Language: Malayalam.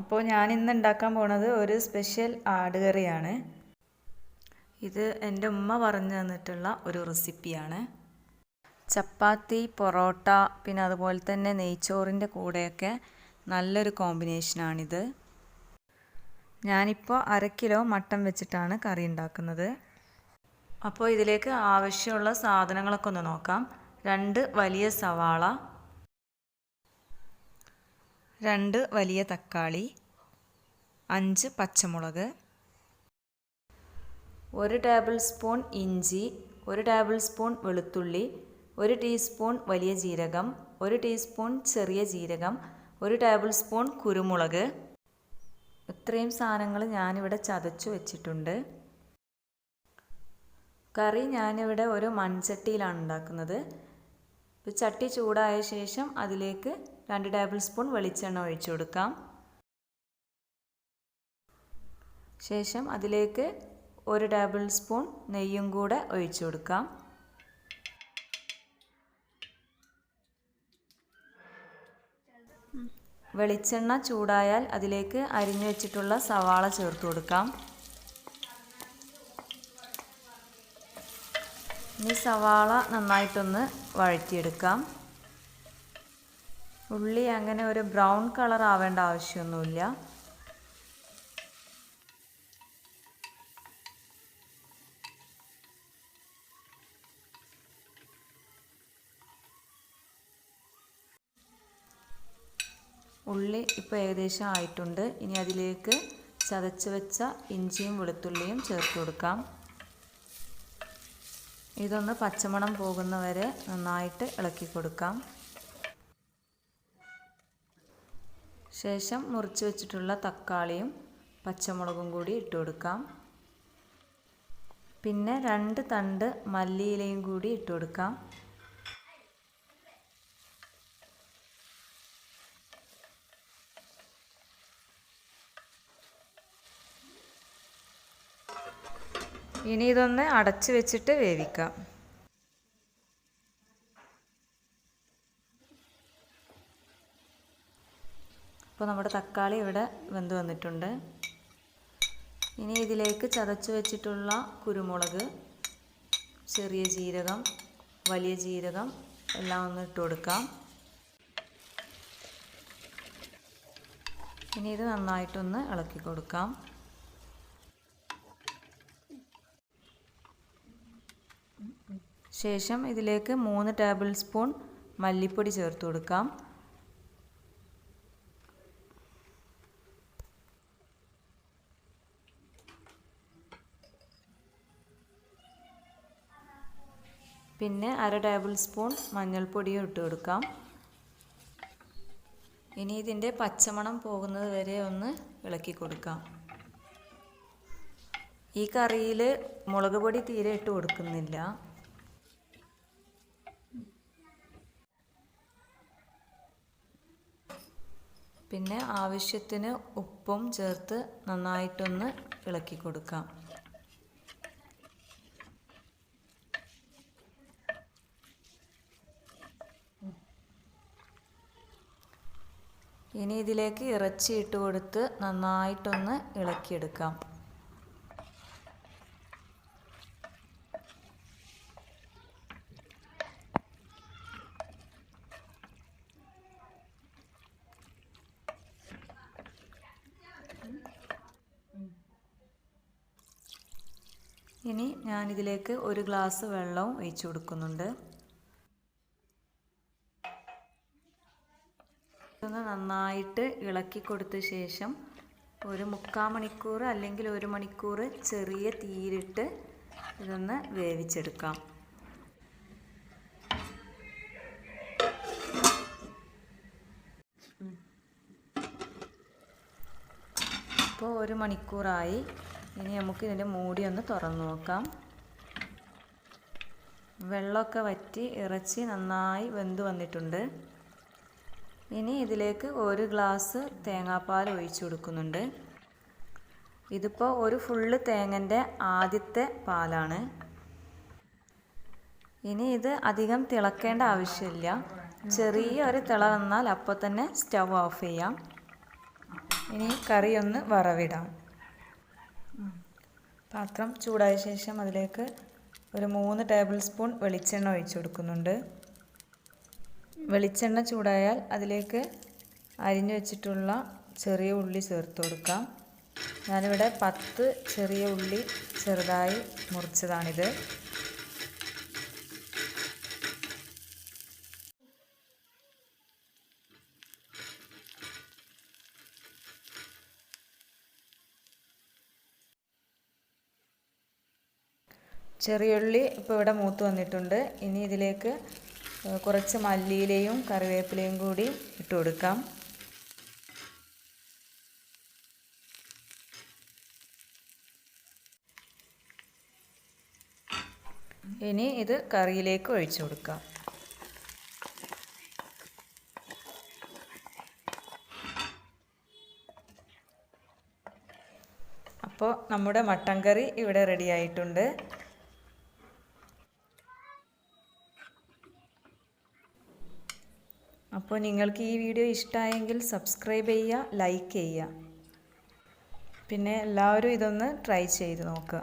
അപ്പോൾ ഞാൻ ഇന്ന് ഉണ്ടാക്കാൻ പോണത് ഒരു സ്പെഷ്യൽ ആട് കറിയാണ്. ഇത് എൻ്റെ ഉമ്മ പറഞ്ഞു തന്നിട്ടുള്ള ഒരു റെസിപ്പിയാണ്. ചപ്പാത്തി, പൊറോട്ട, പിന്നെ അതുപോലെ തന്നെ നെയ്ച്ചോറിൻ്റെ കൂടെയൊക്കെ നല്ലൊരു കോമ്പിനേഷനാണിത്. ഞാനിപ്പോൾ 1/2 കിലോ മട്ടൻ വെച്ചിട്ടാണ് കറി ഉണ്ടാക്കുന്നത്. അപ്പോൾ ഇതിലേക്ക് ആവശ്യമുള്ള സാധനങ്ങളൊക്കെ ഒന്ന് നോക്കാം. 2 വലിയ സവാള, 2 വലിയ തക്കാളി, 5 പച്ചമുളക്, 1 ടേബിൾ സ്പൂൺ ഇഞ്ചി, 1 ടേബിൾ സ്പൂൺ വെളുത്തുള്ളി, 1 ടീസ്പൂൺ വലിയ ജീരകം, 1 ടീസ്പൂൺ ചെറിയ ജീരകം, 1 ടേബിൾ സ്പൂൺ കുരുമുളക്. ഇത്രയും സാധനങ്ങൾ ഞാനിവിടെ ചതച്ചു വെച്ചിട്ടുണ്ട്. കറി ഞാനിവിടെ ഒരു മൺചട്ടിയിലാണ് ഉണ്ടാക്കുന്നത്. ചട്ടി ചൂടായ ശേഷം അതിലേക്ക് 2 ടേബിൾ സ്പൂൺ വെളിച്ചെണ്ണ ഒഴിച്ചു കൊടുക്കാം. ശേഷം അതിലേക്ക് 1 ടേബിൾ സ്പൂൺ നെയ്യും കൂടെ ഒഴിച്ചു കൊടുക്കാം. വെളിച്ചെണ്ണ ചൂടായാൽ അതിലേക്ക് അരിഞ്ഞു വെച്ചിട്ടുള്ള സവാള ചേർത്ത് കൊടുക്കാം. ഇനി സവാള നന്നായിട്ടൊന്ന് വഴറ്റിയെടുക്കാം. ഉള്ളി അങ്ങനെ ഒരു ബ്രൗൺ കളർ ആവേണ്ട ആവശ്യമൊന്നുമില്ല. ഉള്ളി ഇപ്പോൾ ഏകദേശം ആയിട്ടുണ്ട്. ഇനി അതിലേക്ക് ചതച്ച് വെച്ച ഇഞ്ചിയും വെളുത്തുള്ളിയും ചേർത്ത് കൊടുക്കാം. ഇതൊന്ന് പച്ചമണം പോകുന്നവരെ നന്നായിട്ട് ഇളക്കി കൊടുക്കാം. ശേഷം മുറിച്ച് വെച്ചിട്ടുള്ള തക്കാളിയും പച്ചമുളകും കൂടി ഇട്ട് കൊടുക്കാം. പിന്നെ 2 തണ്ട് മല്ലിയിലയും കൂടി ഇട്ട് കൊടുക്കാം. ഇനി ഇതൊന്ന് അടച്ച് വെച്ചിട്ട് വേവിക്കാം. അപ്പോൾ നമ്മുടെ തക്കാളി ഇവിടെ വെന്ത് വന്നിട്ടുണ്ട്. ഇനി ഇതിലേക്ക് ചതച്ച് വെച്ചിട്ടുള്ള കുരുമുളക്, ചെറിയ ജീരകം, വലിയ ജീരകം എല്ലാം ഒന്ന് ഇട്ട് കൊടുക്കാം. ഇനി ഇത് നന്നായിട്ടൊന്ന് ഇളക്കി കൊടുക്കാം. ശേഷം ഇതിലേക്ക് 3 ടേബിൾ സ്പൂൺ മല്ലിപ്പൊടി ചേർത്ത് കൊടുക്കാം. പിന്നെ 1/2 ടേബിൾ സ്പൂൺ മഞ്ഞൾപ്പൊടിയും ഇട്ട് കൊടുക്കാം. ഇനി ഇതിൻ്റെ പച്ചമണം പോകുന്നത് വരെ ഒന്ന് ഇളക്കി കൊടുക്കാം. ഈ കറിയിൽ മുളക് പൊടി തീരെ ഇട്ട് കൊടുക്കുന്നില്ല. പിന്നെ ആവശ്യത്തിന് ഉപ്പും ചേർത്ത് നന്നായിട്ടൊന്ന് ഇളക്കി കൊടുക്കാം. ഇനി ഇതിലേക്ക് ഇറച്ചി ഇട്ട് കൊടുത്ത് നന്നായിട്ടൊന്ന് ഇളക്കിയെടുക്കാം. ഇനി ഞാനിതിലേക്ക് 1 ഗ്ലാസ് വെള്ളവും ഒഴിച്ചു കൊടുക്കുന്നുണ്ട്. ഇതൊന്ന് നന്നായിട്ട് ഇളക്കി കൊടുത്ത ശേഷം ഒരു 3/4 മണിക്കൂർ അല്ലെങ്കിൽ 1 മണിക്കൂർ ചെറിയ തീയിലിട്ട് ഇതൊന്ന് വേവിച്ചെടുക്കാം. ഇപ്പോൾ 1 മണിക്കൂറായി. ഇനി നമുക്ക് ഇതിൻ്റെ മൂടി ഒന്ന് തുറന്നു നോക്കാം. വെള്ളമൊക്കെ വറ്റി ഇറച്ചി നന്നായി വെന്ത് വന്നിട്ടുണ്ട്. ഇനി ഇതിലേക്ക് 1 ഗ്ലാസ് തേങ്ങാപ്പാൽ ഒഴിച്ചു കൊടുക്കുന്നുണ്ട്. ഇതിപ്പോൾ ഒരു ഫുള്ള് തേങ്ങൻ്റെ ആദ്യത്തെ പാലാണ്. ഇനി ഇത് അധികം തിളക്കേണ്ട ആവശ്യമില്ല. ചെറിയൊരു തിള വന്നാൽ അപ്പോൾ തന്നെ സ്റ്റവ് ഓഫ് ചെയ്യാം. ഇനി കറി ഒന്ന് വറവിടാം. പാത്രം ചൂടായ ശേഷം അതിലേക്ക് ഒരു 3 ടേബിൾ സ്പൂൺ വെളിച്ചെണ്ണ ഒഴിച്ചു കൊടുക്കുന്നുണ്ട്. വെളിച്ചെണ്ണ ചൂടായാൽ അതിലേക്ക് അരിഞ്ഞു വെച്ചിട്ടുള്ള ചെറിയ ഉള്ളി ചേർത്ത് കൊടുക്കാം. ഞാനിവിടെ 10 ചെറിയ ഉള്ളി ചെറുതായി മുറിച്ചതാണിത്. ചെറിയുള്ളി ഇപ്പോൾ ഇവിടെ മൂത്ത് വന്നിട്ടുണ്ട്. ഇനി ഇതിലേക്ക് കുറച്ച് മല്ലിയിലയും കറിവേപ്പിലയും കൂടി ഇട്ട് കൊടുക്കാം. ഇനി ഇത് കറിയിലേക്ക് ഒഴിച്ചു കൊടുക്കാം. അപ്പോൾ നമ്മുടെ മട്ടൻ കറി ഇവിടെ റെഡി ആയിട്ടുണ്ട്. അപ്പോൾ നിങ്ങൾക്ക് ഈ വീഡിയോ ഇഷ്ടമായെങ്കിൽ സബ്സ്ക്രൈബ് ചെയ്യുക, ലൈക്ക് ചെയ്യുക. പിന്നെ എല്ലാവരും ഇതൊന്ന് ട്രൈ ചെയ്ത് നോക്കുക.